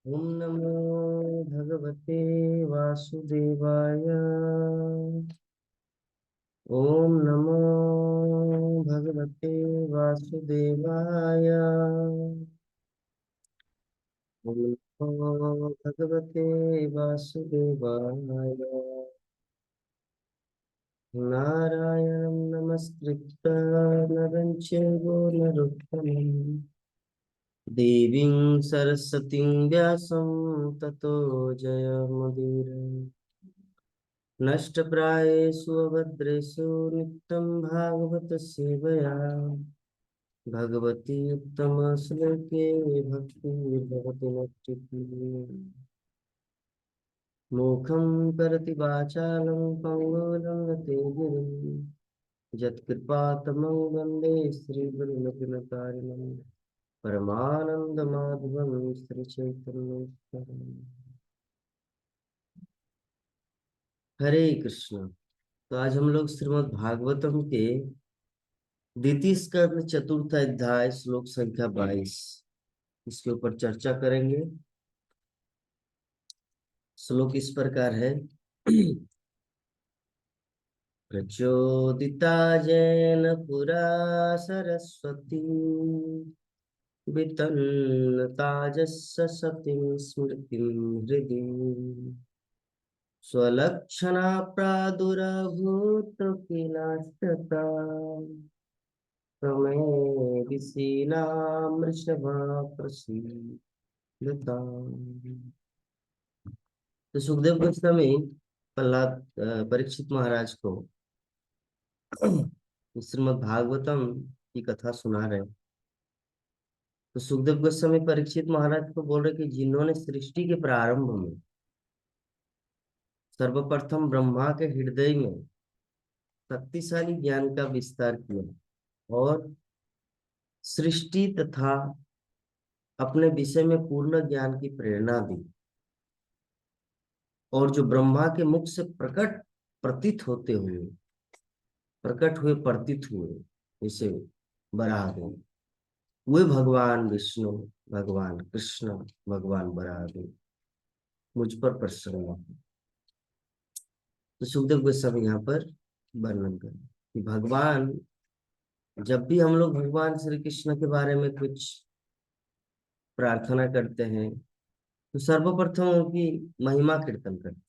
ओम नमो भगवते वासुदेवाय। ओम नमो भगवते वासुदेवाय। ओम नमो भगवते वासुदेवाय। नारायणं नमस्कृत्य नरं चैव नरोत्तमं देवीं सरस्वतीं व्यासं ततो जयमुदीरये। नष्टप्रायेषु अभद्रेषु नित्यं भागवत सेवया भगवती उत्तमश्लोके भक्तिर्भवति नश्चित्ते। मुखं करोति वाचालं पङ्गुलं यते गिरिं यत्कृपातमं वन्दे श्रीगुरुमखिलकारिणं परमानन्दमाधवं श्रीचैतन्यम्। हरे कृष्ण। तो आज हम लोग श्रीमद् भागवतम के द्वितीय स्कंद चतुर्थ अध्याय श्लोक संख्या 22 इसके ऊपर चर्चा करेंगे। श्लोक इस प्रकार है। प्रचोदिता जैन पुरा सरस्वती वितन्नता जस्य सतीं स्मृतिं हृदि स्वलक्षणा प्रादुरभूत किलास्तता प्रमे ऋषीणामृषभा प्रसीदता। तो सुखदेव गोस्वामी प्रहलाद परीक्षित महाराज को श्रीमद् भागवतम की कथा सुना रहे। तो सुखदेव गोस्वामी परीक्षित महाराज को बोल रहे कि जिन्होंने सृष्टि के प्रारंभ में सर्वप्रथम ब्रह्मा के हृदय में शक्तिशाली ज्ञान का विस्तार किया और सृष्टि तथा अपने विषय में पूर्ण ज्ञान की प्रेरणा दी, और जो ब्रह्मा के मुख से प्रकट हुए प्रतीत हुए जैसे बराह देव, वे भगवान विष्णु, भगवान कृष्ण, भगवान बराह देव मुझ पर प्रसन्न हो। तो सुखदेव गोस्वामी यहाँ पर वर्णन करें कि भगवान, जब भी हम लोग भगवान श्री कृष्ण के बारे में कुछ प्रार्थना करते हैं तो सर्वप्रथम उनकी महिमा कीर्तन करते हैं,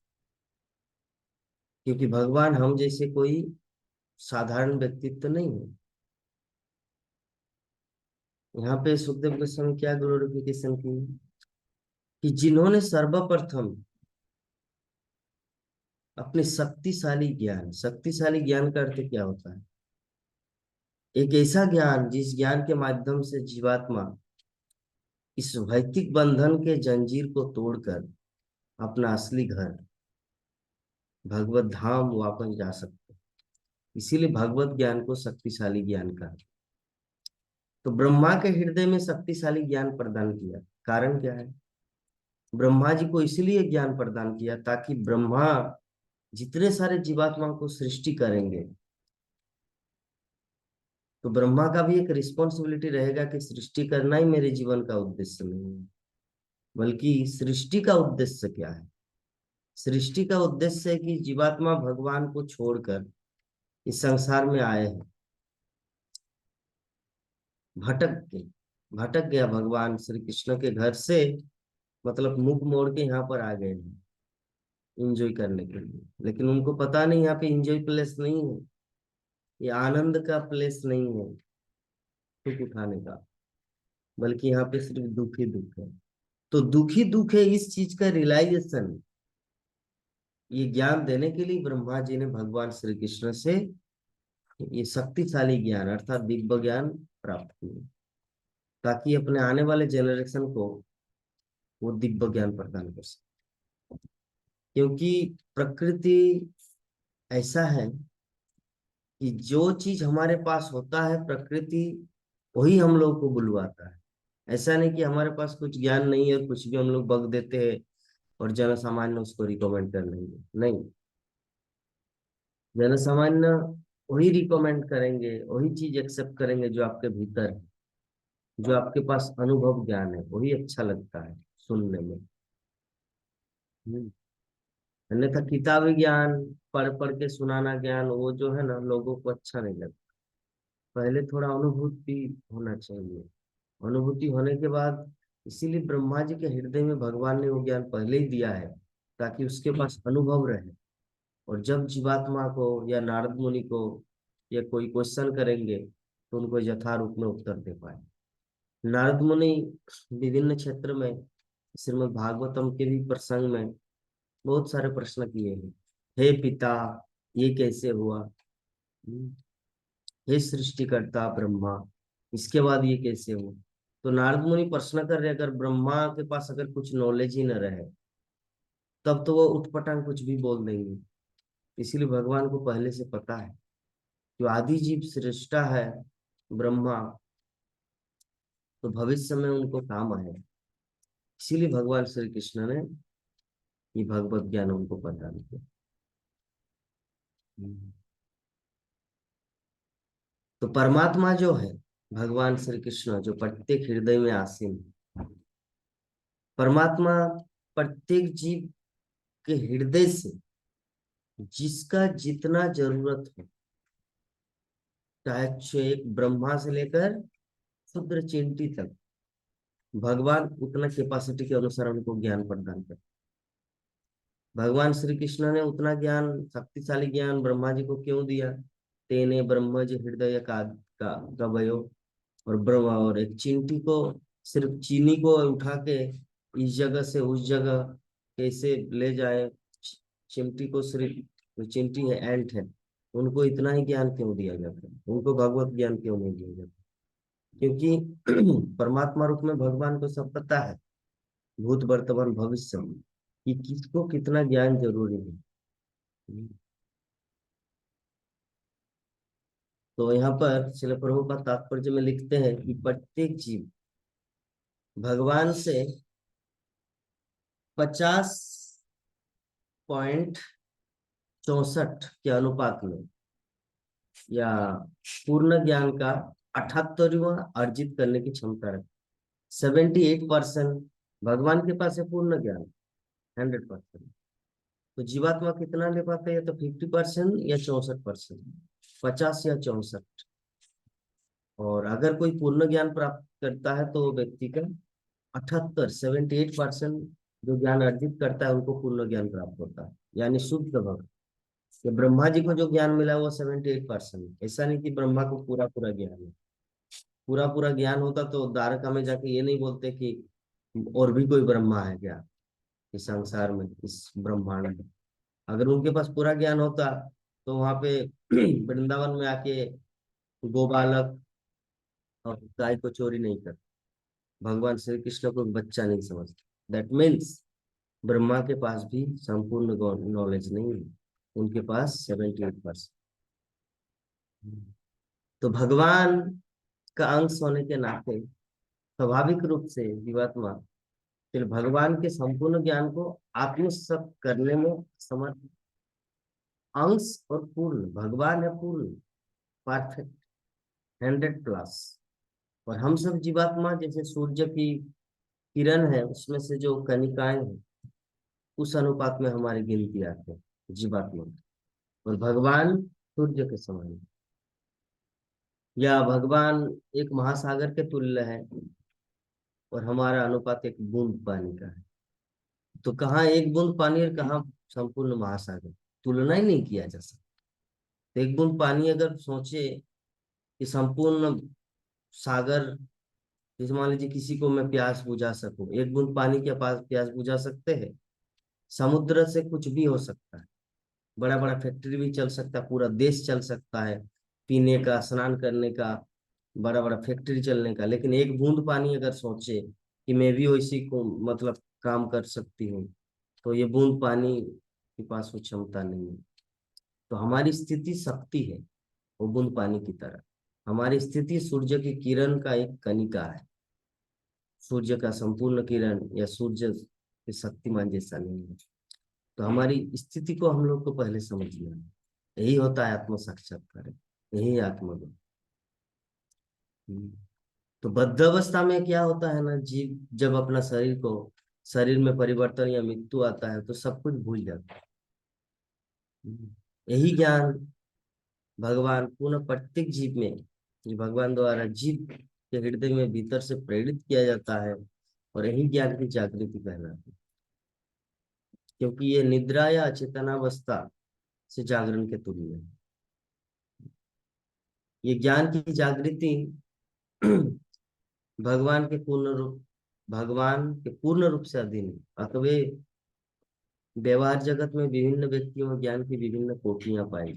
क्योंकि भगवान हम जैसे कोई साधारण व्यक्तित्व नहीं है। यहाँ पे सुखदेव गोस्वामी क्या ग्लोरिफिकेशन की कि जिन्होंने सर्वप्रथम अपने शक्तिशाली ज्ञान का अर्थ क्या होता है? एक ऐसा ज्ञान जिस ज्ञान के माध्यम से जीवात्मा इस भौतिक बंधन के जंजीर को तोड़कर अपना असली घर भगवत धाम वापस जा सकते हैं। इसीलिए भगवत ज्ञान को शक्तिशाली ज्ञान कहा। तो ब्रह्मा के हृदय में शक्तिशाली ज्ञान प्रदान किया, कारण क्या है? ब्रह्मा जी को इसलिए ज्ञान प्रदान किया ताकि ब्रह्मा जितने सारे जीवात्मा को सृष्टि करेंगे तो ब्रह्मा का भी एक रिस्पॉन्सिबिलिटी रहेगा कि सृष्टि करना ही मेरे जीवन का उद्देश्य नहीं है, बल्कि सृष्टि का उद्देश्य क्या है? सृष्टि का उद्देश्य है कि जीवात्मा भगवान को छोड़कर इस संसार में आए हैं, भटक के भटक गया भगवान श्री कृष्ण के घर से, मतलब मुख मोड़ के यहाँ पर आ गए हैं एंजॉय करने के लिए। लेकिन उनको पता नहीं यहाँ पे एंजॉय प्लेस नहीं है, ये आनंद का प्लेस नहीं है सुख उठाने का, बल्कि यहाँ पे सिर्फ दुख ही दुख है। तो दुख ही दुख है, इस चीज का रियलाइजेशन, ये ज्ञान देने के लिए ब्रह्मा जी ने भगवान श्री कृष्ण से ये शक्तिशाली ज्ञान अर्थात दिव्य ज्ञान प्राप्त किए, ताकि अपने आने वाले जनरेशन को वो दिव्य ज्ञान प्रदान कर सके। क्योंकि प्रकृति ऐसा है कि जो चीज हमारे पास होता है प्रकृति वही हम लोग को बुलवाता है। ऐसा नहीं कि हमारे पास कुछ ज्ञान नहीं है, कुछ भी हम लोग बग देते हैं और जन सामान्य उसको रिकमेंड कर लेंगे, नहीं। जन सामान्य वही रिकमेंड करेंगे, वही चीज एक्सेप्ट करेंगे जो आपके भीतर है, जो आपके पास अनुभव ज्ञान है, वही अच्छा लगता है। सुनने में। हम्म। अन्यथा किताबी ज्ञान पढ़ पढ़ के सुनाना ज्ञान, वो जो है ना, लोगों को अच्छा नहीं लगता। पहले थोड़ा अनुभूति होना चाहिए। अनुभूति होने के बाद, इसीलिए ब्रह्मा जी के हृदय में भगवान ने वो ज्ञान पहले ही दिया है, ताकि उसके पास अनुभव रहे। और जब जीवात्मा को या नारद मुनि को या कोई क्वेश्चन करेंगे, तो उनको यथारूप में उत्तर दे पाए। नारद मुनि विभिन्न क्षेत्र में, श्रीमद् भागवतम के भी प्रसंग में बहुत सारे प्रश्न किए हैं। हे पिता, ये कैसे हुआ? हम्म, हे सृष्टिकर्ता ब्रह्मा, इसके बाद ये कैसे हुआ? तो नारद मुनि प्रश्न कर रहे, अगर ब्रह्मा के पास अगर कुछ नॉलेज ही न रहे, तब तो वो उठपटांग कुछ भी बोल देंगे। इसीलिए भगवान को पहले से पता है, जो आदि जीव सृष्टा है ब्रह्मा, तो भविष्य में उनको काम आए। इसीलिए भगवान श्री कृष्ण ने ये भगवत ज्ञान उनको प्रदान किया। हम्म। तो परमात्मा जो है, भगवान श्री कृष्ण जो प्रत्येक हृदय में आसीन है, परमात्मा प्रत्येक जीव के हृदय से जिसका जितना जरूरत हो, चाहे एक ब्रह्मा से लेकर क्षुद्र चींटी तक, भगवान उतना कैपेसिटी के अनुसार उनको ज्ञान प्रदान करते। भगवान श्री कृष्ण ने उतना ज्ञान, शक्तिशाली ज्ञान ब्रह्मा जी को क्यों दिया? तेने ब्रह्म जी हृदय का कवयो। और ब्रह्मा, और एक चींटी को, सिर्फ चीनी को उठा के इस जगह से उस जगह कैसे ले जाए, चिमटी को सिर्फ, जो चिंटी है, एंट है, उनको इतना ही ज्ञान क्यों दिया जाता है? उनको भगवत ज्ञान क्यों नहीं दिया जाता? क्योंकि परमात्मा रूप में भगवान को सब पता है, भूत वर्तमान भविष्य में, कि किसको कितना ज्ञान जरूरी है। तो यहाँ पर श्रील प्रभुपाद तात्पर्य में लिखते हैं कि प्रत्येक जीव भगवान से 50.64 के अनुपात में, या पूर्ण ज्ञान का 78वां अर्जित करने की क्षमता रखते। 78% भगवान के पास है पूर्ण ज्ञान, 100%। तो जीवात्मा कितना ले पाता है? या तो 50% या 64%, 50 या 64। और अगर कोई पूर्ण ज्ञान प्राप्त करता है, तो वो व्यक्ति का 78 जो ज्ञान अर्जित करता है, उनको पूर्ण ज्ञान प्राप्त होता है, यानी शुद्ध भक्त। कि ब्रह्मा जी को जो ज्ञान मिला वो 78%। ऐसा नहीं कि ब्रह्मा को पूरा पूरा ज्ञान है। पूरा पूरा ज्ञान होता तो द्वारका में जाके ये नहीं बोलते कि और भी कोई ब्रह्मा है क्या इस संसार में, इस ब्रह्मांड में। अगर उनके पास पूरा ज्ञान होता, तो वहां पे वृंदावन में आके गोबालक और गाय को चोरी नहीं करते। भगवान श्री कृष्ण को बच्चा नहीं समझते। दैट मीन्स ब्रह्मा के पास भी संपूर्ण नॉलेज नहीं है, उनके पास 78%। तो भगवान का अंश होने के नाते स्वाभाविक रूप से जीवात्मा फिर भगवान के संपूर्ण ज्ञान को आत्मसात करने में समर्थ। अंश और पूर्ण, भगवान है पूर्ण, परफेक्ट, 100+। और हम सब जीवात्मा जैसे सूर्य की किरण है, उसमें से जो कणिकाएं हैं, उस अनुपात में हमारी गिनती आते हैं जीवात्मा। और भगवान सूर्य के समान है। या भगवान एक महासागर के तुल्य है, और हमारा अनुपात एक बूंद पानी का है। तो कहाँ एक बूंद पानी और कहाँ संपूर्ण महासागर, तुलना ही नहीं किया जा सकता। तो एक बूंद पानी अगर सोचे कि संपूर्ण सागर, जैसे मान लीजिए किसी को मैं प्यास बुझा सकूं, एक बूंद पानी के पास प्यास बुझा सकते हैं? समुद्र से कुछ भी हो सकता है, बड़ा बड़ा फैक्ट्री भी चल सकता है, पूरा देश चल सकता है, पीने का, स्नान करने का, बड़ा बड़ा फैक्ट्री चलने का। लेकिन एक बूंद पानी अगर सोचे कि मैं भी वैसी को मतलब काम कर सकती हूँ, तो ये बूंद पानी के पास वो क्षमता नहीं है। तो हमारी स्थिति शक्ति है, वो बूंद पानी की तरह। हमारी स्थिति सूर्य की किरण का एक कणिका है। सूर्य का संपूर्ण किरण या सूर्य के शक्तिमान जैसा नहीं है। तो हमारी स्थिति को हम लोग को पहले समझना है। यही होता है आत्म साक्षात्कार, यही है आत्मज्ञान। तो बद्ध अवस्था में क्या होता है ना, जीव जब अपना शरीर को शरीर में परिवर्तन या मृत्यु आता है तो सब कुछ भूल जाता है। यही ज्ञान भगवान पुनः प्रत्येक जीव में, ये भगवान द्वारा जीव के हृदय में भीतर से प्रेरित किया जाता है, और यही ज्ञान की जागृति कहलाती है। क्योंकि ये निद्रा या अचेतनावस्था से जागरण के तुल्य है। ये ज्ञान की जागृति भगवान के पूर्ण रूप भगवान के पूर्ण रूप से अधीन है। अतः व्यवहार जगत में विभिन्न व्यक्तियों में ज्ञान की विभिन्न कोटियां पाई।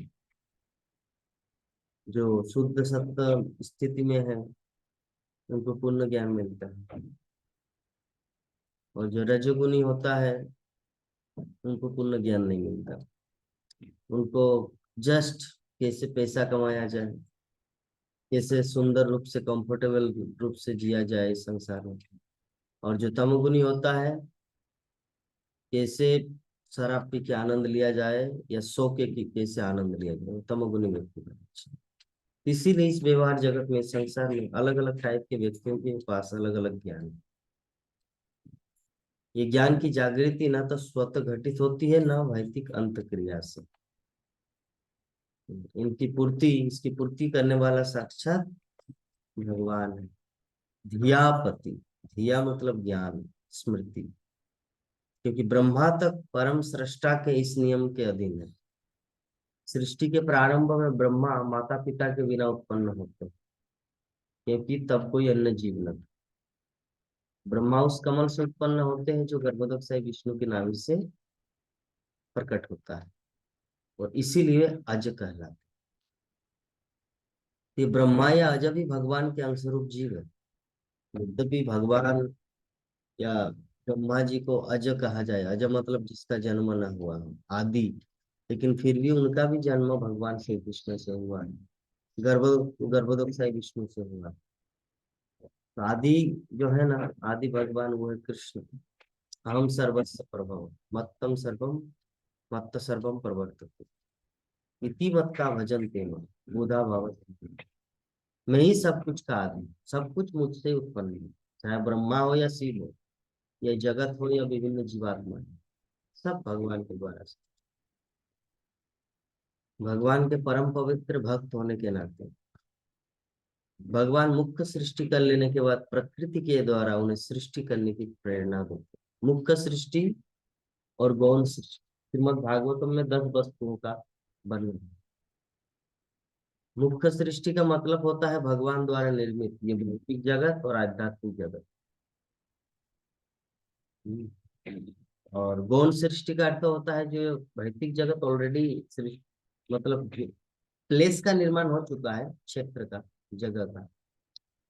जो शुद्ध सत्य स्थिति में है उनको पूर्ण ज्ञान मिलता है, और जो रजोगुनी होता है उनको पूर्ण ज्ञान नहीं मिलता। उनको जस्ट कैसे पैसा कमाया जाए, कैसे सुंदर रूप से कंफर्टेबल रूप से जिया जाए इस संसार में। और जो तमोगुनी होता है, कैसे शराब पी के आनंद लिया जाए या सो के कि कैसे आनंद लिया जाए, वो तमोगुनी व्यक्ति का लक्षण। इसीलिए इस व्यवहार जगत में, संसार में अलग अलग टाइप के व्यक्तियों के पास अलग अलग ज्ञान है। ये ज्ञान की जागृति ना तो स्वतः घटित होती है, ना भौतिक अंत क्रिया से। इसकी पूर्ति करने वाला साक्षात भगवान है। धियापति, धिया मतलब ज्ञान, स्मृति। क्योंकि ब्रह्मा तक परम सृष्टा के इस नियम के अधीन है। सृष्टि के प्रारंभ में ब्रह्मा माता पिता के बिना उत्पन्न होते हैं, क्योंकि तब कोई अन्य जीव न था। ब्रह्मा उस कमल से उत्पन्न होते हैं जो गर्भोदक विष्णु की नाभि से प्रकट होता है, और इसीलिए अज कहलाते। ये ब्रह्मा या अज भी भगवान के अंशरूप जीव है। यद्यपि भगवान या ब्रह्मा जी को अज कहा जाए, अज मतलब जिसका जन्म न हुआ हो, आदि, लेकिन फिर भी उनका भी जन्म भगवान श्री कृष्ण से हुआ है। गर्भ गर्भोदक विष्णु से हुआ। तो आदि जो है ना, आदि भगवान वो है कृष्ण। अहम सर्वस्व प्रभव मत्तम सर्वम मत्त सर्वम प्रवर्तते इति मत्ता भजन्ते मां बुधा भवति। मैं ही सब कुछ का आदि, सब कुछ मुझसे ही उत्पन्न है। चाहे ब्रह्मा हो या शिव हो, या जगत हो या विभिन्न जीवात्मा हो, सब भगवान के द्वारा से। भगवान के परम पवित्र भक्त होने के नाते भगवान मुख्य सृष्टि कर लेने के बाद प्रकृति के द्वारा उन्हें सृष्टि करने की प्रेरणा देते। मुख्य सृष्टि और गौण सृष्टि, श्रीमद् भागवतम में 10 वस्तुओं का वर्णन है। मुख्य सृष्टि का मतलब होता है भगवान द्वारा निर्मित ये भौतिक जगत और आध्यात्मिक जगत। और गौण सृष्टि का अर्थ होता है जो भौतिक जगत ऑलरेडी मतलब प्लेस का निर्माण हो चुका है, क्षेत्र का, जगह का।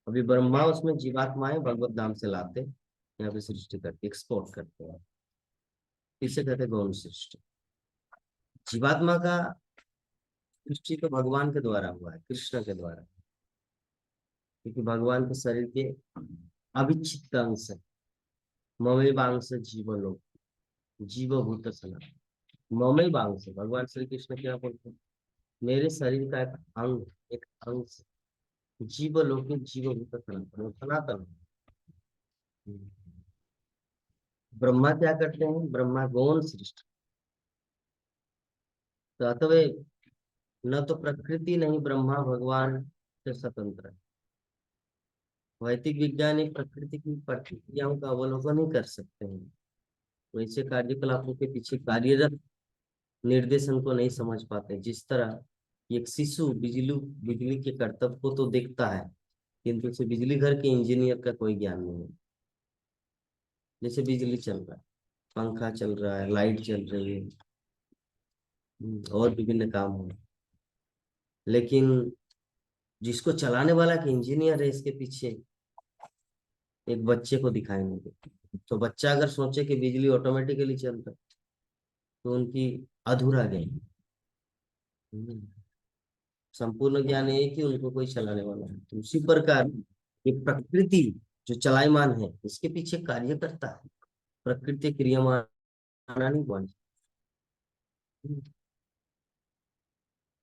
अभी ब्रह्मा उसमें जीवात्माएं भगवत धाम से लाते, यहाँ पे सृष्टि करके एक्सपोर्ट करते हैं। इसे कहते हैं गौण सृष्टि। जीवात्मा का सृष्टि तो भगवान के द्वारा हुआ है, कृष्ण के द्वारा, क्योंकि भगवान के शरीर के अविच्छिन्न अंश है। ममेवांश जीवलोक, जीवभूत सनातन। ममेवांश, भगवान श्री कृष्ण क्या बोलते हैं, मेरे शरीर का एक अंग, एक अंश, जीवलोक जीवभूत सनातन, वो सनातन है। ब्रह्मा क्या करते हैं, ब्रह्मा गौण सृष्टि। तो अतः न तो प्रकृति नहीं ब्रह्मा भगवान से स्वतंत्र है। वैदिक वैज्ञानिक प्रकृति की प्रक्रियाओं का अवलोकन नहीं कर सकते हैं, वैसे कार्यकलापों के पीछे कार्यरत निर्देशन को नहीं समझ पाते। जिस तरह एक शिशु बिजली बिजली के कर्तव्य को तो देखता है, किंतु उसे बिजली घर के इंजीनियर का कोई ज्ञान नहीं है। जैसे बिजली चल रहा है, पंखा चल रहा है, लाइट चल रही है, और विभिन्न काम हो, लेकिन जिसको चलाने वाला एक इंजीनियर है इसके पीछे, एक बच्चे को दिखाई नहीं देती। तो बच्चा अगर सोचे कि बिजली ऑटोमेटिकली चल रहा है, तो उनकी अधूरा ज्ञान। हम्म, संपूर्ण ज्ञान ये है कि उनको कोई चलाने वाला है। तो उसी प्रकार ये प्रकृति जो चलायमान है, इसके पीछे कार्य करता है। प्रकृति क्रियमाण नहीं बन,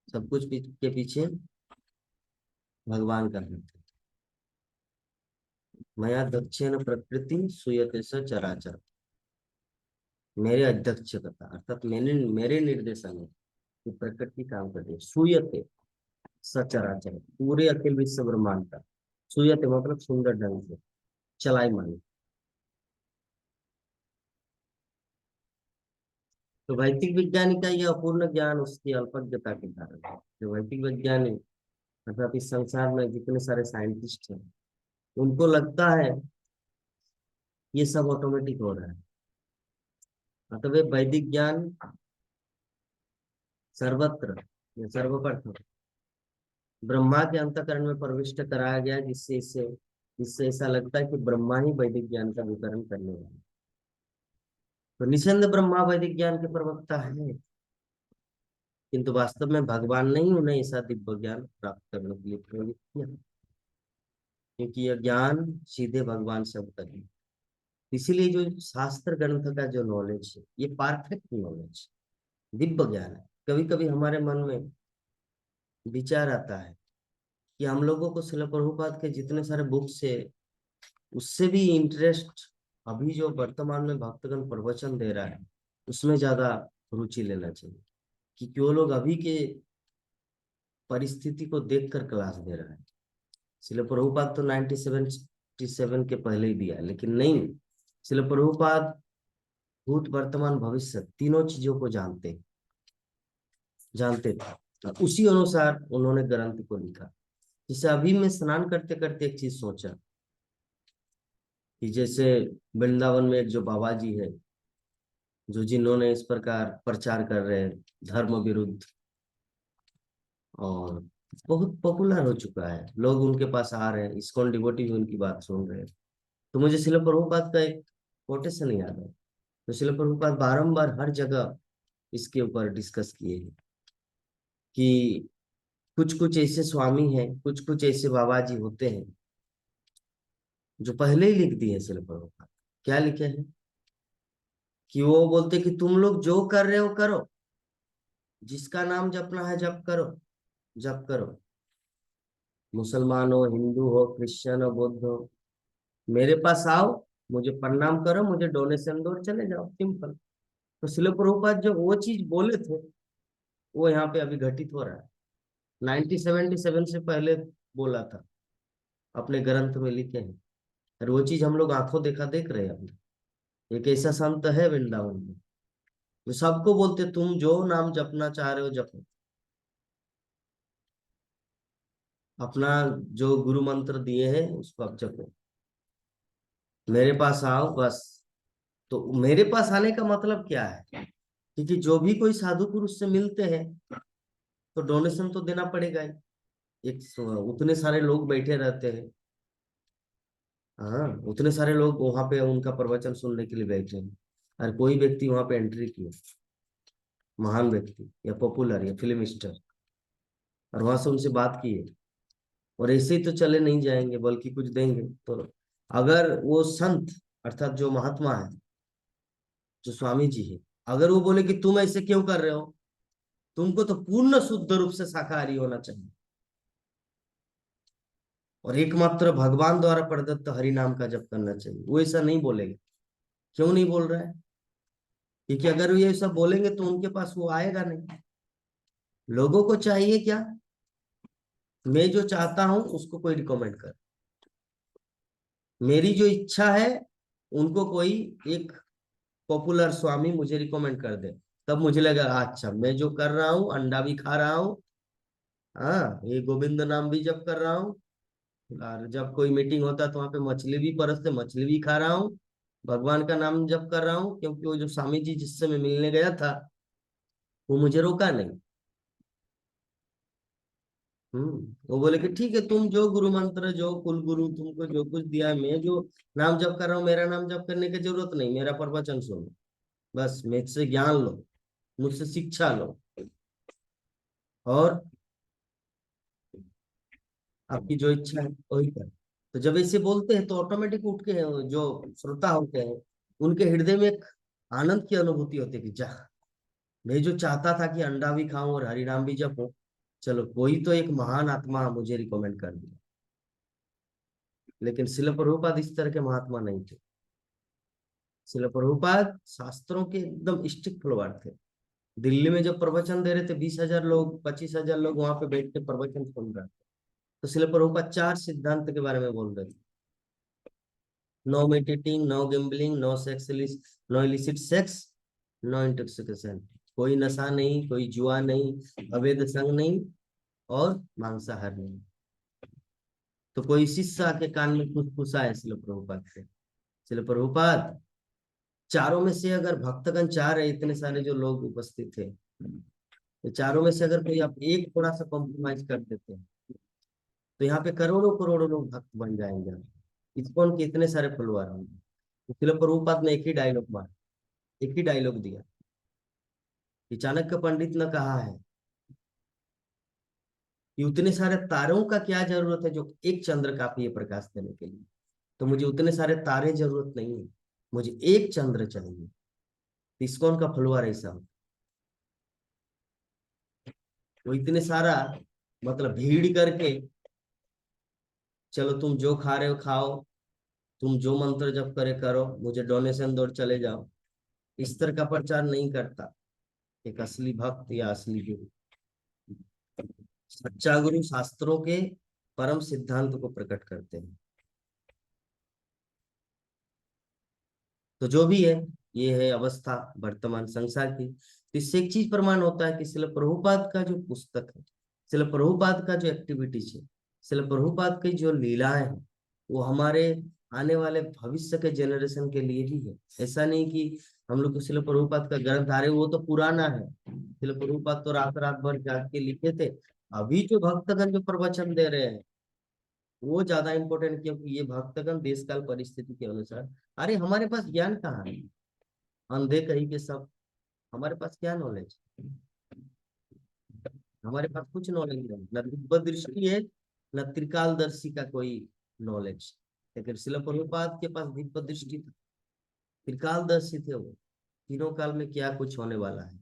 सब कुछ के पीछे भगवान का हाथ है। मया दक्षेण प्रकृति सूयते स चराचर। मेरे अध्यक्षता अर्थात मैंने मेरे निर्देशन में ये प्रकृति काम कर रही है। सूयते सचराचर पूरे अखिल विश्व ब्रह्मांड का, सूयते मतलब सुंदर ढंग से चलायमान। तो वैदिक विज्ञानी का यह अपूर्ण ज्ञान उसकी अल्पज्ञता के कारण है। जो वैदिक विज्ञानी अर्थात इस संसार में जितने सारे साइंटिस्ट हैं, उनको लगता है ये सब ऑटोमेटिक हो रहा है। मतलब ये वैदिक ज्ञान सर्वत्र या सर्वप्रथम ब्रह्मा के अंतःकरण में प्रविष्ट कराया गया, जिससे इसे इससे ऐसा लगता है कि ब्रह्मा ही वैदिक ज्ञान का वितरण करने वाला है। तो निसंद ब्रह्मा वैदिक ज्ञान के प्रवक्ता है, किंतु वास्तव में भगवान ने ही उन्हें ऐसा दिव्य ज्ञान प्राप्त करने के लिए प्रेरित किया, क्योंकि यह ज्ञान सीधे भगवान से अवतरित है। इसीलिए जो शास्त्र ग्रंथ का जो नॉलेज है, ये परफेक्ट नॉलेज, दिव्य ज्ञान है। कभी कभी हमारे मन में विचार आता है कि हम लोगों को श्रील प्रभुपाद के जितने सारे बुक्स है, उससे भी इंटरेस्ट अभी जो वर्तमान में भक्तगण प्रवचन दे रहा है उसमें ज्यादा रुचि लेना चाहिए, कि वो लोग अभी के परिस्थिति को देखकर क्लास दे रहा है। श्रील प्रभुपाद तो 1977 के पहले ही दिया, लेकिन नहीं, श्रील प्रभुपाद भूत वर्तमान भविष्य तीनों चीजों को जानते थे, और उसी अनुसार उन्होंने ग्रंथ को लिखा। जैसे अभी मैं स्नान करते करते एक चीज सोचा कि जैसे वृंदावन में एक जो बाबा जी है, जो जिन्होंने इस प्रकार प्रचार कर रहे हैं धर्म विरुद्ध, और बहुत पॉपुलर हो चुका है, लोग उनके पास आ रहे हैं, इस्कॉन डिवोटी भी उनकी बात सुन रहे हैं। तो मुझे शिल प्रभुपाद का एक कोटेशन याद है। तो शिल प्रभुपाद बारंबार हर जगह इसके ऊपर डिस्कस किए हैं कि कुछ कुछ ऐसे स्वामी हैं, कुछ कुछ ऐसे बाबा जी होते हैं जो पहले ही लिख दिए शिल प्रभुपाद। क्या लिखे हैं कि वो बोलते कि तुम लोग जो कर रहे हो करो, जिसका नाम जपना है जप करो, जप करो, मुसलमान हो, हिंदू हो, क्रिश्चियन हो, बौद्ध हो, मेरे पास आओ, मुझे प्रणाम करो, मुझे डोनेशन दो और चले जाओ, सिंपल। तो शिल प्रभुपाद जो वो चीज बोले थे, वो यहाँ पे अभी घटित हो रहा है। 1977 से पहले बोला था, अपने ग्रंथ में लिखे हैं, और वो चीज हम लोग आंखों देखा देख रहे हैं अभी। एक ऐसा संत है वृंदावन में, जो सबको बोलते तुम जो नाम जपना चाह रहे हो जपो, अपना जो गुरु मंत्र दिए हैं उसको आप जपो, मेरे पास आओ बस। तो मेरे पास आने का मतलब क्या है, क्योंकि जो भी कोई साधु पुरुष से मिलते हैं तो डोनेशन तो देना पड़ेगा ही। उतने सारे लोग बैठे रहते हैं, हाँ, उतने सारे लोग वहां पे उनका प्रवचन सुनने के लिए बैठे हैं, और कोई व्यक्ति वहां पे एंट्री किया, महान व्यक्ति या पॉपुलर या फिल्म स्टार, और वहां से उनसे बात की है, और ऐसे ही तो चले नहीं जाएंगे बल्कि कुछ देंगे। तो अगर वो संत अर्थात जो महात्मा है, जो स्वामी जी है, अगर वो बोले कि तुम ऐसे क्यों कर रहे हो, तुमको तो पूर्ण शुद्ध रूप से शाकाहारी होना चाहिए, और एकमात्र भगवान द्वारा प्रदत्त हरि नाम का जप करना चाहिए, वो ऐसा नहीं बोलेगा। क्यों नहीं बोल रहा है? क्योंकि अगर ये सब बोलेंगे तो उनके पास वो आएगा नहीं। लोगों को चाहिए क्या, मैं जो चाहता हूं उसको कोई रिकमेंड कर, मेरी जो इच्छा है उनको कोई एक पॉपुलर स्वामी मुझे रिकमेंड कर दे, तब मुझे लगा अच्छा मैं जो कर रहा हूँ, अंडा भी खा रहा हूँ, हाँ, ये गोविंद नाम भी जप कर रहा हूँ, और जब कोई मीटिंग होता है तो वहां पे मछली भी परसते, मछली भी खा रहा हूँ, भगवान का नाम जप कर रहा हूँ, क्योंकि वो जो स्वामी जी जिससे मैं मिलने गया था वो मुझे रोका नहीं। वो बोले कि ठीक है, तुम जो गुरु मंत्र, जो कुल गुरु तुमको जो कुछ दिया है, मैं जो नाम जप कर रहा हूँ, मेरा नाम जप करने की जरूरत नहीं, मेरा प्रवचन सुनो, बस मुझसे ज्ञान लो, मुझसे शिक्षा लो, और आपकी जो इच्छा है वही कर। तो जब ऐसे बोलते हैं तो ऑटोमेटिक उठ के जो श्रोता होते हैं उनके हृदय में एक आनंद की अनुभूति होती है कि जा, मैं जो चाहता था कि अंडा भी खाऊं और हरिनाम भी जपूं, चलो कोई तो एक महान आत्मा मुझे रिकमेंड कर दिया। लेकिन शिल प्रभुपाद इस तरह के महात्मा नहीं थे। श्रील प्रभुपाद शास्त्रों के एकदम स्ट्रिक्ट फॉलोअर थे। दिल्ली में जब प्रवचन दे रहे थे 20,000 लोग, 25,000 लोग वहां पे बैठ के प्रवचन सुन रहे थे, तो श्रील प्रभुपाद 4 सिद्धांत के बारे में बोल रहे थे। No meditating, no gambling, no sex, no illicit sex, no intoxication. कोई नशा नहीं, कोई जुआ नहीं, अवैध संग नहीं, और मांसाहार नहीं। तो कोई शिष्य आके कान में कुछ पूछा है श्रील प्रभुपाद से, श्रील प्रभुपाद चारों में से अगर भक्तगण चाह रहे, इतने सारे जो लोग उपस्थित थे, तो चारों में से अगर कोई आप एक थोड़ा सा कॉम्प्रोमाइज कर देते हैं, तो यहाँ पे करोड़ों करोड़ों लोग भक्त बन जाएंगे। इस्कॉन के इतने सारे फॉलोअर होंगे। तो श्रील प्रभुपाद ने एक ही डायलॉग मारा, एक ही डायलॉग दिया कि चाणक्य पंडित ने कहा है कि उतने सारे तारों का क्या जरूरत है, जो एक चंद्र काफी है प्रकाश देने के लिए। तो मुझे उतने सारे तारे जरूरत नहीं है, मुझे एक चंद्र चाहिए। इस्कॉन का फॉलोअर ऐसा हो, वो इतने सारा मतलब भीड़ करके, चलो तुम जो खा रहे हो खाओ, तुम जो मंत्र जप करे करो, मुझे डोनेशन दो, चले जाओ, इस तरह का प्रचार नहीं करता एक असली भक्त या असली गुरु। सच्चा गुरु शास्त्रों के परम सिद्धांत को प्रकट करते हैं। तो जो भी है, ये है अवस्था वर्तमान संसार की। तो इससे एक चीज प्रमाण होता है कि श्रील प्रभुपाद का जो पुस्तक है, श्रील प्रभुपाद का जो एक्टिविटीज है, श्रील प्रभुपाद की जो लीलाएं हैं, वो हमारे आने वाले भविष्य के जनरेशन के लिए ही है। ऐसा नहीं कि हम लोग को श्रील प्रभुपाद का ग्रंथ आ रहे, वो तो पुराना है। श्रील प्रभुपाद तो रात रात भर जाग के लिखे थे। अभी जो भक्तगण जो प्रवचन दे रहे हैं, वो ज्यादा इंपॉर्टेंट, क्योंकि ये भक्तगण देश काल परिस्थिति के अनुसार। अरे हमारे पास ज्ञान कहाँ है? अंधे कहीं के सब, हमारे पास क्या नॉलेज? हमारे पास कुछ नॉलेज नहीं, न दिव्य दृष्टि है, न त्रिकालदर्शी का कोई नॉलेज। लेकिन शिला प्रभुपाद के पास दिव्य दृष्टि था, त्रिकालदर्शी थे वो, तीनों काल में क्या कुछ होने वाला है।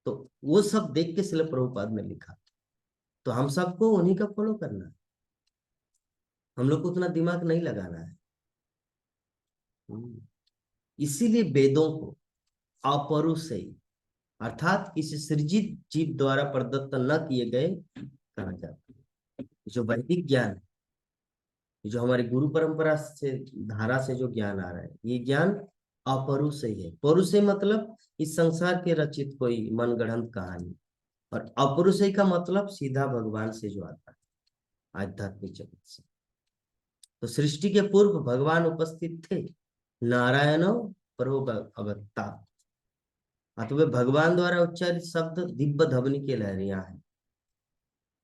तो वो सब देख के शिला प्रभुपाद ने लिखा। तो हम सबको उन्हीं का फॉलो करना है, हम लोग को उतना दिमाग नहीं लगाना है। हम्म। इसीलिए वेदों को अपरुषेय, अर्थात किसी सृजित जीव द्वारा प्रदत्त न किए गए कहा जाता है। जो वैदिक ज्ञान है, जो हमारी गुरु परंपरा से, धारा से जो ज्ञान आ रहा है, ये ज्ञान अपरुषेय है। परुषेय मतलब इस संसार के रचित कोई मनगढ़ंत कहानी, और अपरुषेय का मतलब सीधा भगवान से जो आता है, आध्यात्मिक जगत से। तो सृष्टि के पूर्व भगवान उपस्थित थे, नारायणो परो अवत्ता। हाँ, तो वे भगवान द्वारा उच्चारित शब्द दिव्य ध्वनि के लहरियां हैं।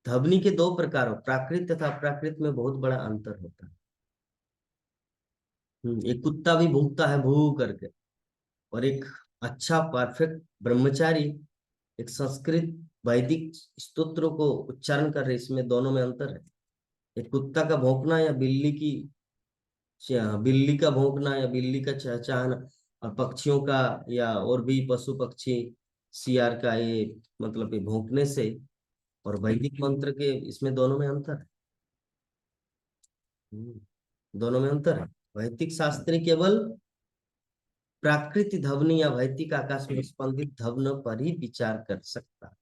ध्वनि के दो प्रकार हो, प्राकृत तथा अप्राकृत में बहुत बड़ा अंतर होता है। एक कुत्ता भी भूखता है भू करके, और एक अच्छा परफेक्ट ब्रह्मचारी एक संस्कृत वैदिक स्तोत्रों को उच्चारण कर रहे, इसमें दोनों में अंतर है। एक कुत्ता का भौंकना या बिल्ली का भौंकना या बिल्ली का चहचहाना, और पक्षियों का या और भी पशु पक्षी सियार का ये मतलब ये भौंकने से, और वैदिक मंत्र के इसमें दोनों में अंतर है। दोनों में अंतर है। वैदिक शास्त्री केवल प्राकृतिक ध्वनि या वैदिक आकाश में स्पंदित ध्वनि पर ही विचार कर सकता है।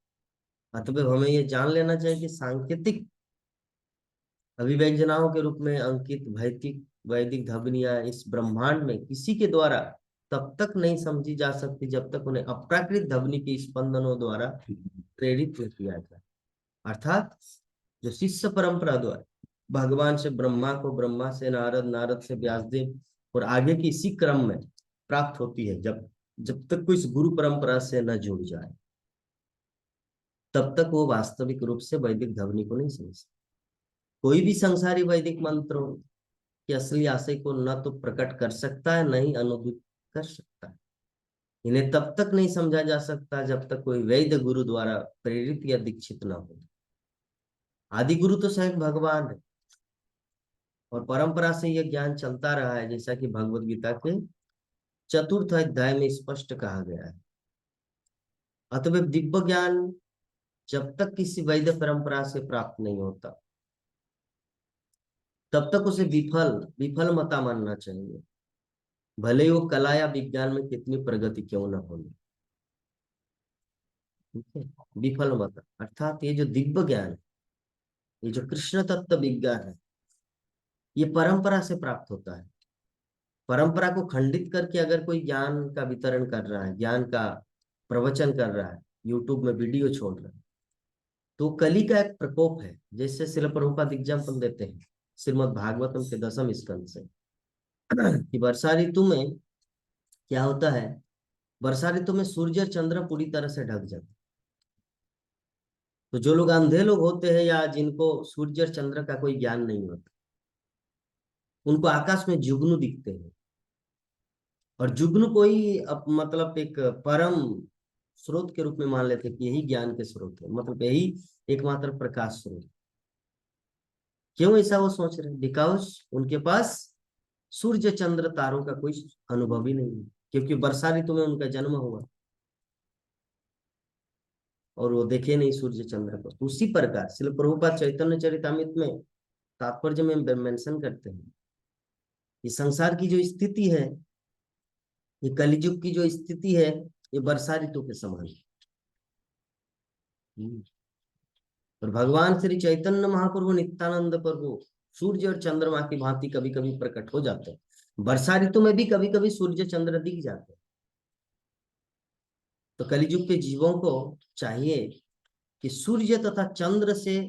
अतः हमें ये जान लेना चाहिए कि सांकेतिक अभिव्यंजनाओं के रूप में अंकित वैदिक वैदिक ध्वनियां इस ब्रह्मांड में किसी के द्वारा तब तक नहीं समझी जा सकती, जब तक उन्हें अप्राकृत ध्वनि के स्पंदनों द्वारा प्रेरित नहीं किया जाए। अर्थात जो शिष्य परंपरा द्वारा भगवान से ब्रह्मा को, ब्रह्मा से नारद, नारद से व्यासदेव, और आगे की इसी क्रम में प्राप्त होती है, जब जब तक कोई इस गुरु परंपरा से न जुड़ जाए, तब तक वो वास्तविक रूप से वैदिक ध्वनि को नहीं समझ सकता। कोई भी संसारी वैदिक मंत्रों की असली आशय को न तो प्रकट कर सकता है, न ही अनुभूत कर सकता है। इन्हें तब तक नहीं समझा जा सकता जब तक कोई वैद्य गुरु द्वारा प्रेरित या दीक्षित न हो। आदि गुरु तो स्वयं भगवान है, और परंपरा से यह ज्ञान चलता रहा है, जैसा कि भगवत गीता के चतुर्थ अध्याय में स्पष्ट कहा गया है। अतः दिव्य ज्ञान जब तक किसी वैद्य परंपरा से प्राप्त नहीं होता, तब तक उसे विफल विफल मता मानना चाहिए। भले ही वो कला या विज्ञान में कितनी प्रगति क्यों ना हो। ठीक है, विफल मत, अर्थात ये जो दिव्य ज्ञान है, ये जो कृष्ण तत्व विज्ञान है, ये परंपरा से प्राप्त होता है। परंपरा को खंडित करके अगर कोई ज्ञान का वितरण कर रहा है, ज्ञान का प्रवचन कर रहा है, यूट्यूब में वीडियो छोड़ रहा है, तो कली का एक प्रकोप है। जैसे शिल प्रभुपाद एग्जाम्पल देते हैं श्रीमद् भागवतम के 10वें स्कंद से कि वर्षा ऋतु में क्या होता है, वर्षा ऋतु में सूर्य और चंद्र पूरी तरह से ढक जाते हैं। तो जो लोग अंधे लोग होते हैं या जिनको सूर्य और चंद्र का कोई ज्ञान नहीं होता, उनको आकाश में जुगनू दिखते हैं। और जुगनू को ही मतलब एक परम स्रोत के रूप में मान लेते हैं कि यही ज्ञान के स्रोत है, मतलब यही एकमात्र प्रकाश स्रोत। क्यों ऐसा वो सोच रहे हैं? बिकॉज उनके पास सूर्य चंद्र तारों का कोई अनुभव ही नहीं है, क्योंकि वर्षा ऋतु में उनका जन्म हुआ और वो देखे नहीं सूर्य चंद्र को। उसी प्रकार श्रील प्रभुपाद चैतन्य चरितामृत में तात्पर्य में मेंशन करते हैं कि संसार की जो स्थिति है, ये कलिजुग की जो स्थिति है, ये वर्षा ऋतु के समान है। और भगवान श्री चैतन्य महाप्रभु नित्यानंद प्रभु सूर्य और चंद्रमा की भांति कभी कभी प्रकट हो जाते हैं। वर्षा ऋतु में भी कभी कभी सूर्य चंद्र दिख जाते हैं। तो कलिजुग के जीवों को चाहिए कि सूर्य तथा चंद्र से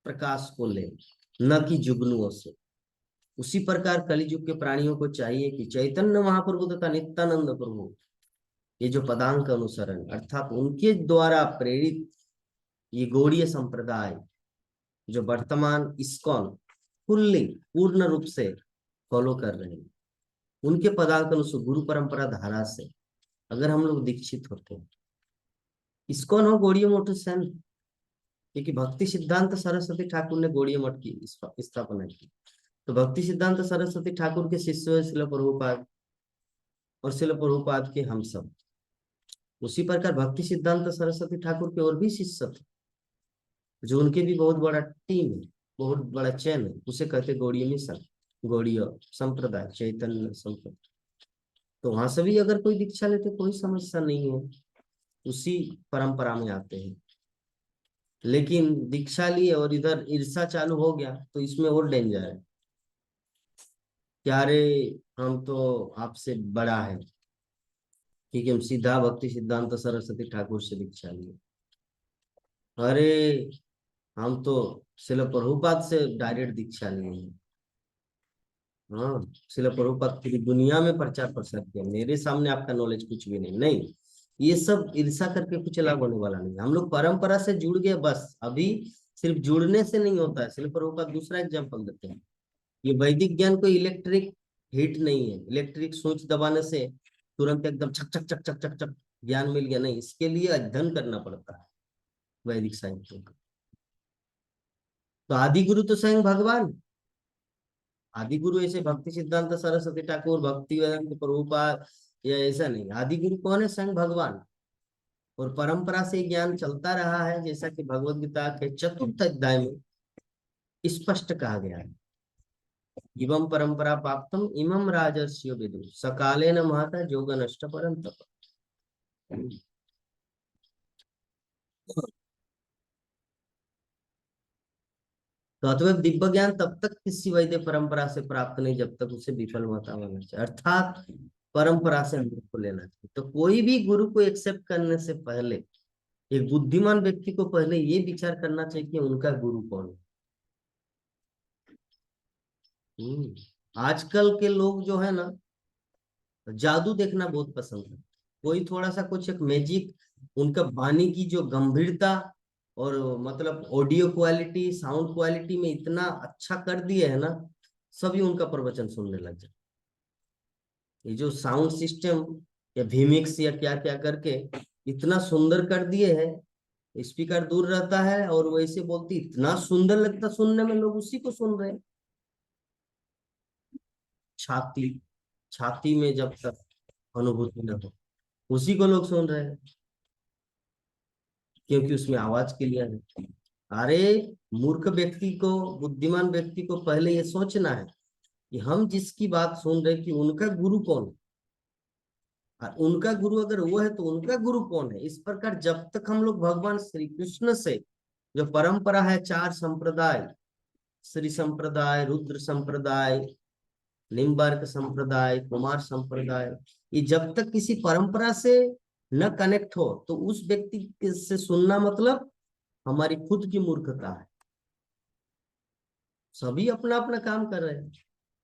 प्रकाश को ले, न कि जुगनुओं से। उसी प्रकार कलिजुग के प्राणियों को चाहिए कि चैतन्य महाप्रभु तथा नित्यानंद प्रभु ये जो पदांक अनुसरण, अर्थात उनके द्वारा प्रेरित ये गौड़ीय संप्रदाय जो वर्तमान इस्कॉन फुल्ली पूर्ण रूप से फॉलो कर रहे हैं, उनके पदांक अनुसार गुरु परंपरा धारा से अगर हम लोग दीक्षित होते हैं, इस्कॉन हो गौड़ीय मठ सेन, क्योंकि भक्ति सिद्धांत सरस्वती ठाकुर ने गौड़ीय मठ की स्थापना की। तो भक्ति सिद्धांत सरस्वती ठाकुर के शिष्य शिल प्रभुपाद और शिल प्रभुपाद के हम सब। उसी प्रकार भक्ति सिद्धांत सरस्वती ठाकुर के और भी शिष्य थे, जो उनके भी बहुत बड़ा टीम है, बहुत बड़ा चैन है, उसे कहते गौड़ीय मिशन, गौड़ीय संप्रदाय, चैतन्य संप्रदाय। तो वहां से भी अगर कोई दीक्षा लेते कोई समस्या नहीं है, उसी परंपरा में आते हैं। लेकिन दीक्षा लिए और इधर ईर्षा चालू हो गया तो इसमें और डेंजर है। क्या रे, हम तो आपसे बड़ा है, क्योंकि हम सीधा भक्ति सिद्धांत सरस्वती ठाकुर से दीक्षा लिए। अरे, हम तो शिल प्रभुपाद से डायरेक्ट दीक्षा लिए हैं। हाँ, शिल प्रभुपाद पूरी दुनिया में प्रचार प्रसार किया, मेरे सामने आपका नॉलेज कुछ भी नहीं। नहीं, ये सब ईर्षा करके कुछ लाभ होने वाला नहीं। हम लोग परंपरा से जुड़ गए बस। अभी सिर्फ जुड़ने से नहीं होता है। शिल प्रभुपाद दूसरा एग्जाम्पल देते हैं, ये वैदिक ज्ञान कोई इलेक्ट्रिक हिट नहीं है, इलेक्ट्रिक स्विच दबाने से तुरंत एकदम छक छक छक छक छक छक ज्ञान मिल गया। नहीं, इसके लिए अध्ययन करना पड़ता है वैदिक साहित्य का। तो आदि गुरु तो स्वयं भगवान, आदि गुरु ऐसे भक्ति सिद्धांत सरस्वती ठाकुर, भक्ति वेदांत प्रभुपाद, या ऐसा नहीं। आदि गुरु कौन है? स्वयं भगवान। और परंपरा से ज्ञान चलता रहा है, जैसा कि भगवत गीता के चतुर्थ अध्याय में स्पष्ट कहा गया है, इवं परंपरा प्राप्तम इमं राजर्षियो विदु सकाले न महता जोग नष्ट परंतप। तो अतएव दिव्य ज्ञान तब तक किसी वैद्य परंपरा से प्राप्त नहीं जब तक उसे विफल मत मानना चाहिए, अर्थात परंपरा से हम लोग को लेना चाहिए। तो कोई भी गुरु को एक्सेप्ट करने से पहले एक बुद्धिमान व्यक्ति को पहले ये विचार करना चाहिए कि उनका गुरु कौन है। आजकल के लोग जो है ना, जादू देखना बहुत पसंद है। कोई थोड़ा सा कुछ एक मैजिक, उनका वाणी की जो गंभीरता और मतलब ऑडियो क्वालिटी, साउंड क्वालिटी में इतना अच्छा कर दिए है ना, सभी उनका प्रवचन सुनने लग जाए। ये जो साउंड सिस्टम या भीमिक्स या क्या क्या करके इतना सुंदर कर दिए है, स्पीकर दूर रहता है और वैसे बोलती, इतना सुंदर लगता सुनने में, लोग उसी को सुन रहे हैं। छाती छाती में जब तक अनुभूति न हो, उसी को लोग सुन रहे हैं, क्योंकि उसमें आवाज क्लियर है। अरे, मूर्ख व्यक्ति को, बुद्धिमान व्यक्ति को पहले ये सोचना है कि हम जिसकी बात सुन रहे कि उनका गुरु कौन है, और उनका गुरु अगर वो है तो उनका गुरु कौन है। इस प्रकार जब तक हम लोग भगवान श्री कृष्ण से जो परंपरा है, चार संप्रदाय, श्री संप्रदाय, रुद्र संप्रदाय, निम्बार्क संप्रदाय, कुमार संप्रदाय, ये जब तक किसी परंपरा से न कनेक्ट हो तो उस व्यक्ति से सुनना मतलब हमारी खुद की मूर्खता है। सभी अपना अपना काम कर रहे हैं,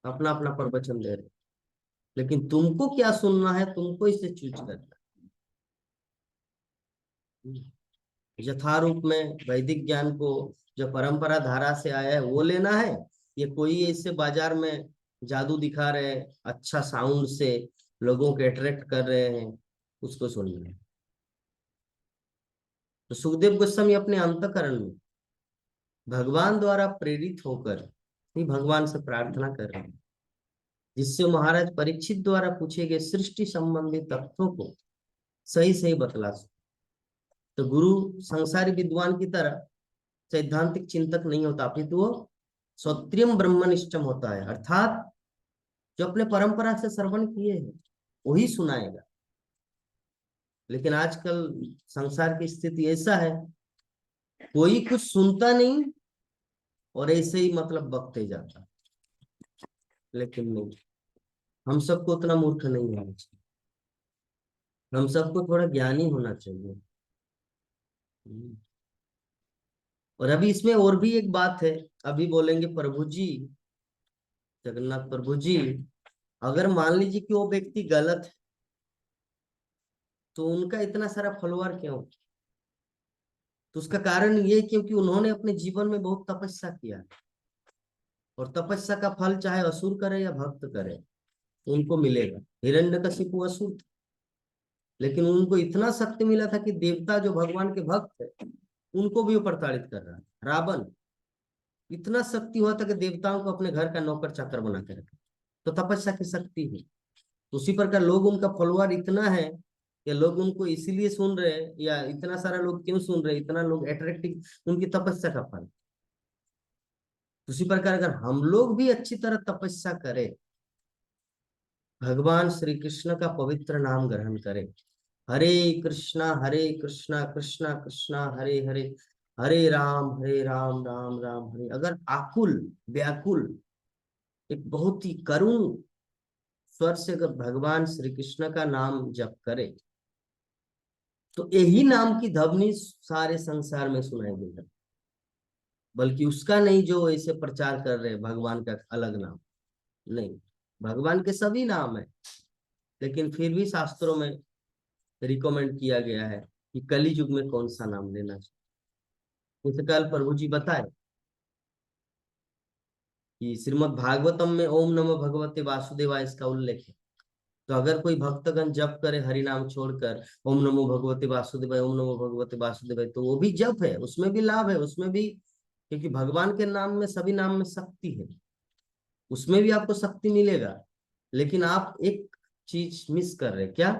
अपना अपना प्रवचन दे रहे हैं, लेकिन तुमको क्या सुनना है, तुमको इसे चूज करना है। यथारूप में वैदिक ज्ञान को जो परंपरा धारा से आया है वो लेना है, ये कोई ऐसे बाजार में जादू दिखा रहे हैं, अच्छा साउंड से लोगों को अट्रैक्ट कर रहे हैं, उसको सुनना है। तो सुखदेव गोस्वामी अपने अंतःकरण में भगवान द्वारा प्रेरित होकर ही भगवान से प्रार्थना कर रहे हैं, जिससे महाराज परीक्षित द्वारा पूछे गए सृष्टि संबंधी तथ्यों को सही सही बतला सके। तो गुरु संसारी विद्वान की तरह सैद्धांतिक चिंतक नहीं होता, अपितु वो श्रोत्रियम ब्रह्मनिष्ठम होता है, अर्थात जो अपने परंपरा से श्रवण किए हैं वही सुनाएगा। लेकिन आजकल संसार की स्थिति ऐसा है, कोई कुछ सुनता नहीं और ऐसे ही मतलब बकते जाता। लेकिन नहीं, हम सबको उतना मूर्ख नहीं होना चाहिए, हम सबको थोड़ा ज्ञानी होना चाहिए। और अभी इसमें और भी एक बात है, अभी बोलेंगे प्रभु जी, जगन्नाथ प्रभु जी, अगर मान लीजिए कि वो व्यक्ति गलत है तो उनका इतना सारा फॉलोअर क्यों? तो उसका कारण ये क्योंकि उन्होंने अपने जीवन में बहुत तपस्या किया, और तपस्या का फल चाहे असुर करे या भक्त करे उनको मिलेगा। हिरण्यकशिपु असुर था, लेकिन उनको इतना शक्ति मिला था कि देवता जो भगवान के भक्त है उनको भी वो प्रताड़ित कर रहा है। रावण इतना शक्ति हुआ था कि देवताओं को अपने घर का नौकर चाकर बना के रखा। तो तपस्या की शक्ति है। तो उसी प्रकार लोग, उनका फॉलोअर इतना है कि लोग उनको इसीलिए सुन रहे हैं, या इतना सारा लोग क्यों सुन रहे हैं, इतना लोग अट्रैक्टिव उनकी तपस्या का फल। उसी प्रकार अगर हम लोग भी अच्छी तरह तपस्या करें, भगवान श्री कृष्ण का पवित्र नाम ग्रहण करें, हरे कृष्णा कृष्णा कृष्णा हरे हरे, हरे राम राम राम हरे, अगर आकुल व्याकुल एक बहुत ही करुण स्वर से अगर भगवान श्री कृष्ण का नाम जप करे तो यही नाम की ध्वनि सारे संसार में सुनाई देगा। बल्कि उसका नहीं जो ऐसे प्रचार कर रहे भगवान का अलग नाम, नहीं, भगवान के सभी नाम है, लेकिन फिर भी शास्त्रों में रिकमेंड किया गया है कि कली युग में कौन सा नाम लेना चाहिए। इस काल प्रभु जी बताए कि श्रीमद् भागवतम में ओम नमो भगवते वासुदेवाय इसका उल्लेख है। तो अगर कोई भक्तगण जप करे हरि नाम छोड़कर ओम नमो भगवते वासुदेवाय, ओम नमो भगवते वासुदेवाय, तो वो भी जप है, उसमें भी लाभ है, उसमें भी, क्योंकि भगवान के नाम में, सभी नाम में शक्ति है, उसमें भी आपको शक्ति मिलेगा। लेकिन आप एक चीज मिस कर रहे, क्या?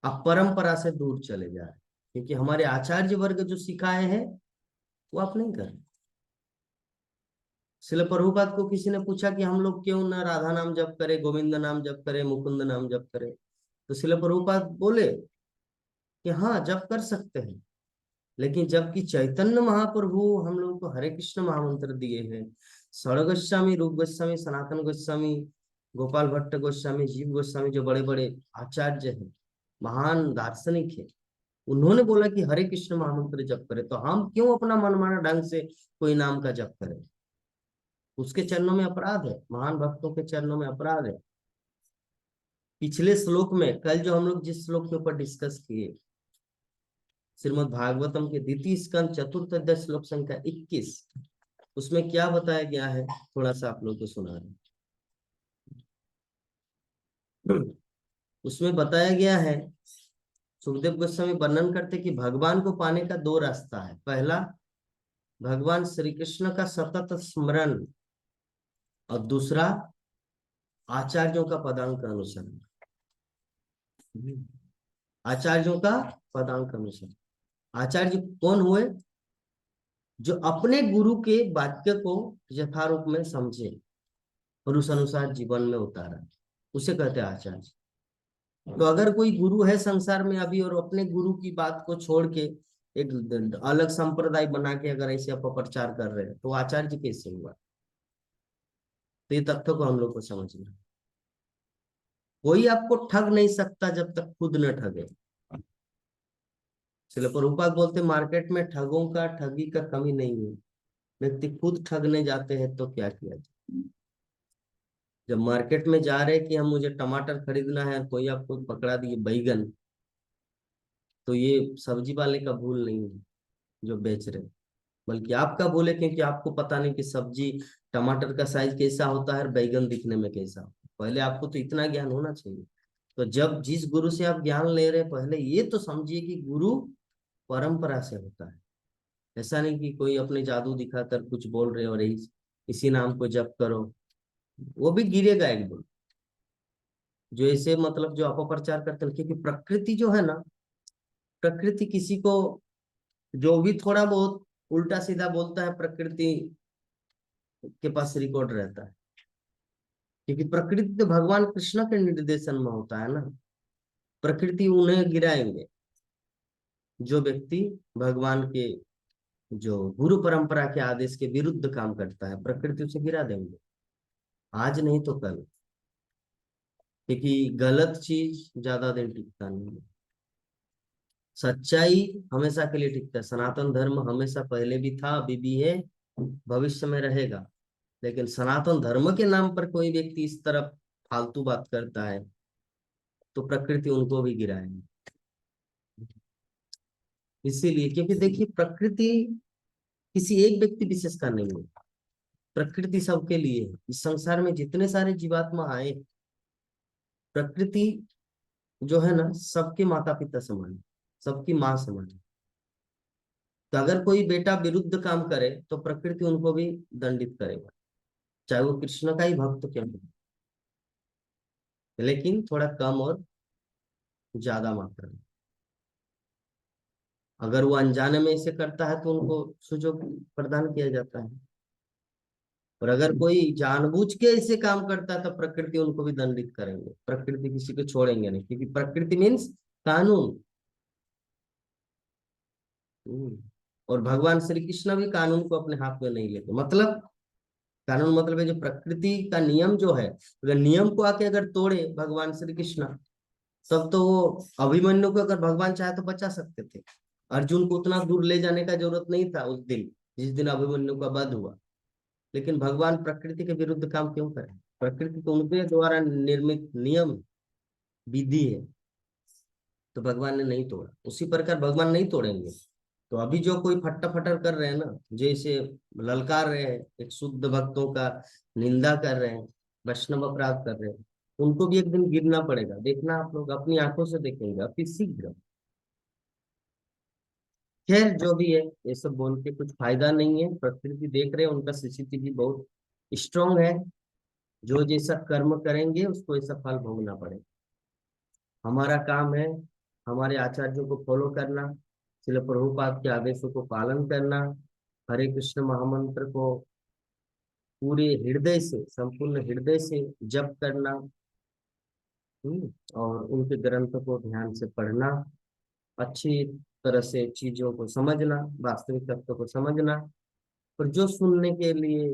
आप परंपरा से दूर चले जा रहे, क्योंकि हमारे आचार्य वर्ग जो सिखाए हैं वो आप नहीं कर रहे। श्रील प्रभुपाद को किसी ने पूछा कि हम लोग क्यों ना राधा नाम जप करें, गोविंद नाम जप करें, मुकुंद नाम जप करें, तो श्रील प्रभुपाद बोले कि हाँ जप कर सकते हैं, लेकिन जबकि चैतन्य महाप्रभु हम लोगों को हरे कृष्ण महामंत्र दिए हैं, षड़ गोस्वामी, रूप गोस्वामी, सनातन गोस्वामी, गोपाल भट्ट गोस्वामी, जीव गोस्वामी, जो बड़े बड़े आचार्य हैं, महान दार्शनिक है, उन्होंने बोला कि हरे कृष्ण महामंत्र जप करें, तो हम क्यों अपना मनमाना ढंग से कोई नाम का जप करें? उसके चरणों में अपराध है, महान भक्तों के चरणों में अपराध है। पिछले श्लोक में, कल जो हम लोग जिस श्लोक के ऊपर डिस्कस किए, श्रीमद् भागवतम के द्वितीय स्कंद चतुर्थ अध्याय श्लोक संख्या 21, उसमें क्या बताया गया है, थोड़ा सा आप लोग को सुना रहे हैं। उसमें बताया गया है, सुखदेव गोस्वामी वर्णन करते कि भगवान को पाने का दो रास्ता है। पहला, भगवान श्री कृष्ण का सतत स्मरण, और दूसरा आचार्यों का पदांक अनुसरण। आचार्यों का पदांक अनुसरण, आचार्य कौन हुए? जो अपने गुरु के वाक्य को यथारूप में समझे, और उस अनुसार जीवन में उतारा, उसे कहते हैं आचार्य। तो अगर कोई गुरु है संसार में अभी और अपने गुरु की बात को छोड़ के एक अलग संप्रदाय बना के अगर ऐसे अपप्रचार कर रहे हैं तो आचार्य कैसे हुआ? तो ये तथ्य को हम लोग को समझना। कोई आपको ठग नहीं सकता जब तक खुद न ठगे। इसलिए प्रभुपाद बोलते मार्केट में ठगों का ठगी का कमी नहीं है, व्यक्ति खुद ठगने जाते हैं तो क्या किया जाए। जब मार्केट में जा रहे कि हम मुझे टमाटर खरीदना है, कोई आपको पकड़ा दिए बैगन, तो ये सब्जी वाले का भूल नहीं है जो बेच रहे, बल्कि आपका भूल है, क्योंकि आपको पता नहीं कि सब्जी टमाटर का साइज कैसा होता है और बैगन दिखने में कैसा होता है। पहले आपको तो इतना ज्ञान होना चाहिए। तो जब जिस गुरु से आप ज्ञान ले रहे हैं, पहले ये तो समझिए कि गुरु परंपरा से होता है। ऐसा नहीं कि कोई अपने जादू दिखाकर कुछ बोल रहे और इसी नाम को जप करो, वो भी गिरेगा एक दिन। जो ऐसे मतलब जो अपप्रचार करते हैं, क्योंकि प्रकृति जो है ना, प्रकृति किसी को जो भी थोड़ा बहुत उल्टा सीधा बोलता है, प्रकृति के पास रिकॉर्ड रहता है। क्योंकि प्रकृति तो भगवान कृष्ण के निर्देशन में होता है ना। प्रकृति उन्हें गिराएंगे जो व्यक्ति भगवान के जो गुरु परंपरा के आदेश के विरुद्ध काम करता है, प्रकृति उसे गिरा देंगे, आज नहीं तो कल। क्योंकि गलत चीज ज्यादा दिन टिकता नहीं है, सच्चाई हमेशा के लिए टिकता है। सनातन धर्म हमेशा पहले भी था, अभी भी है, भविष्य में रहेगा। लेकिन सनातन धर्म के नाम पर कोई व्यक्ति इस तरफ फालतू बात करता है तो प्रकृति उनको भी गिराएगी। इसीलिए, क्योंकि देखिए प्रकृति किसी एक व्यक्ति विशेष का नहीं है, प्रकृति सबके लिए है। इस संसार में जितने सारे जीवात्मा आए, प्रकृति जो है ना सबके माता पिता समान है, सबकी माँ समान है। तो अगर कोई बेटा विरुद्ध काम करे तो प्रकृति उनको भी दंडित करेगा, चाहे वो कृष्ण का ही भक्त क्यों हो, लेकिन थोड़ा कम और ज्यादा मात्रा में। अगर वो अनजाने में इसे करता है तो उनको सुजोग प्रदान किया जाता है, और अगर कोई जानबूझ के इसे काम करता है तो प्रकृति उनको भी दंडित करेंगे। प्रकृति किसी को छोड़ेंगे नहीं, क्योंकि प्रकृति मीन्स कानून। और भगवान श्री कृष्ण भी कानून को अपने हाथ में नहीं लेते। मतलब कानून मतलब है जो प्रकृति का नियम जो है, अगर नियम को आके अगर तोड़े भगवान श्री कृष्ण, तब तो वो अभिमन्यु को अगर भगवान चाहे तो बचा सकते थे। अर्जुन को उतना दूर ले जाने का जरूरत नहीं था उस दिन, जिस दिन अभिमन्यु का वध हुआ। लेकिन भगवान प्रकृति के विरुद्ध काम क्यों करें? प्रकृति तो उनके द्वारा निर्मित नियम विधि है, तो भगवान ने नहीं तोड़ा, उसी प्रकार भगवान नहीं तोड़ेंगे। तो अभी जो कोई फट्टा फटर कर रहे हैं ना, जैसे ललकार रहे हैं, एक शुद्ध भक्तों का निंदा कर रहे हैं, वैष्णव अपराध कर रहे हैं, उनको भी एक दिन गिरना पड़ेगा। देखना, आप लोग अपनी आंखों से देखेंगे अति शीघ्र। खैर जो भी है, ये सब बोल के कुछ फायदा नहीं है। प्रकृति देख रहे हैं, उनका सीसीटीवी बहुत स्ट्रांग है। जो जैसा कर्म करेंगे उसको ऐसा फल भोगना पड़ेगा। हमारा काम है हमारे आचार्यों को फॉलो करना, श्रील प्रभुपाद के आदेशों को पालन करना, हरे कृष्ण महामंत्र को पूरे हृदय से, संपूर्ण हृदय से जप करना। और उनके ग्रंथ को ध्यान से पढ़ना, अच्छी तरह से चीजों को समझना, वास्तविक तत्व को समझना। और जो सुनने के लिए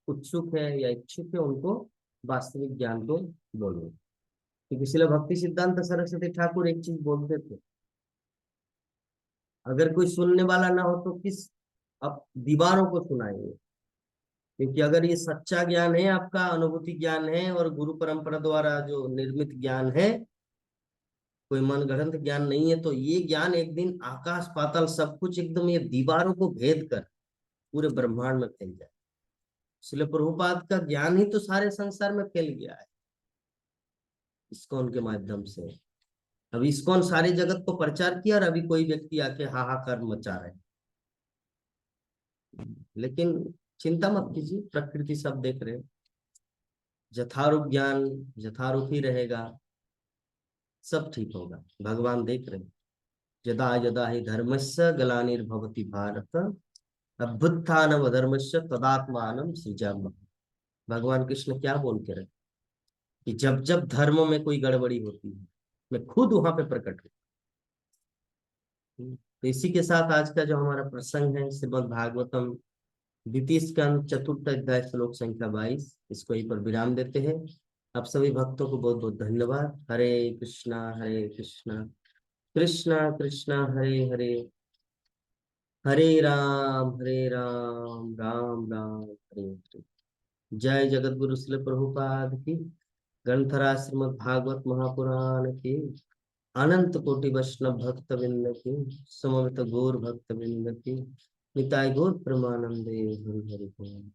उत्सुक है या इच्छुक है, उनको वास्तविक ज्ञान को बोलो। क्योंकि इसलिए भक्ति सिद्धांत सरस्वती ठाकुर एक चीज बोलते थे, अगर कोई सुनने वाला ना हो तो किस अब दीवारों को सुनाएंगे। क्योंकि अगर ये सच्चा ज्ञान है, आपका अनुभूति ज्ञान है और गुरु परंपरा द्वारा जो निर्मित ज्ञान है, कोई मन गढ़ंत ज्ञान नहीं है, तो ये ज्ञान एक दिन आकाश पाताल सब कुछ एकदम ये दीवारों को भेद कर पूरे ब्रह्मांड में फैल जाए। इसलिए प्रभुपाद का ज्ञान ही तो सारे संसार में फैल गया है इस्कॉन के माध्यम से। अभी इस्कॉन सारे जगत को प्रचार किया और अभी कोई व्यक्ति आके हाहाकार मचा रहे हैं। लेकिन चिंता मत कीजिए, प्रकृति सब देख रहे हैं, यथारूप ज्ञान यथारूप ही रहेगा, सब ठीक होगा। भगवान देख रहे हैं। यदा यदा ही धर्मस्य ग्लानिर्भवति भारत, अभ्युत्थानम अधर्मस्य तदात्मानं सृजाम्यहम्। भगवान कृष्ण क्या बोल के रहे कि जब जब धर्म में कोई गड़बड़ी होती है मैं खुद वहां पे प्रकट हूँ। तो इसी के साथ आज का जो हमारा प्रसंग है श्रीमद् भागवतम द्वितीय स्कंद चतुर्थ अध्याय श्लोक संख्या 22, इसको यहीं पर विराम देते हैं। आप सभी भक्तों को बहुत बहुत धन्यवाद। हरे कृष्णा कृष्णा कृष्णा हरे हरे, हरे राम राम राम हरे हरे। जय जगत गुरु श्री प्रभुपाद की, ग्रंथराज श्रीमद् भागवत महापुराण की, अनंत कोटि वैष्णव भक्त बिंद की, समवेत गौर भक्त बिंद की, निताय गौर प्रेमानंदे हरि हरि बोल।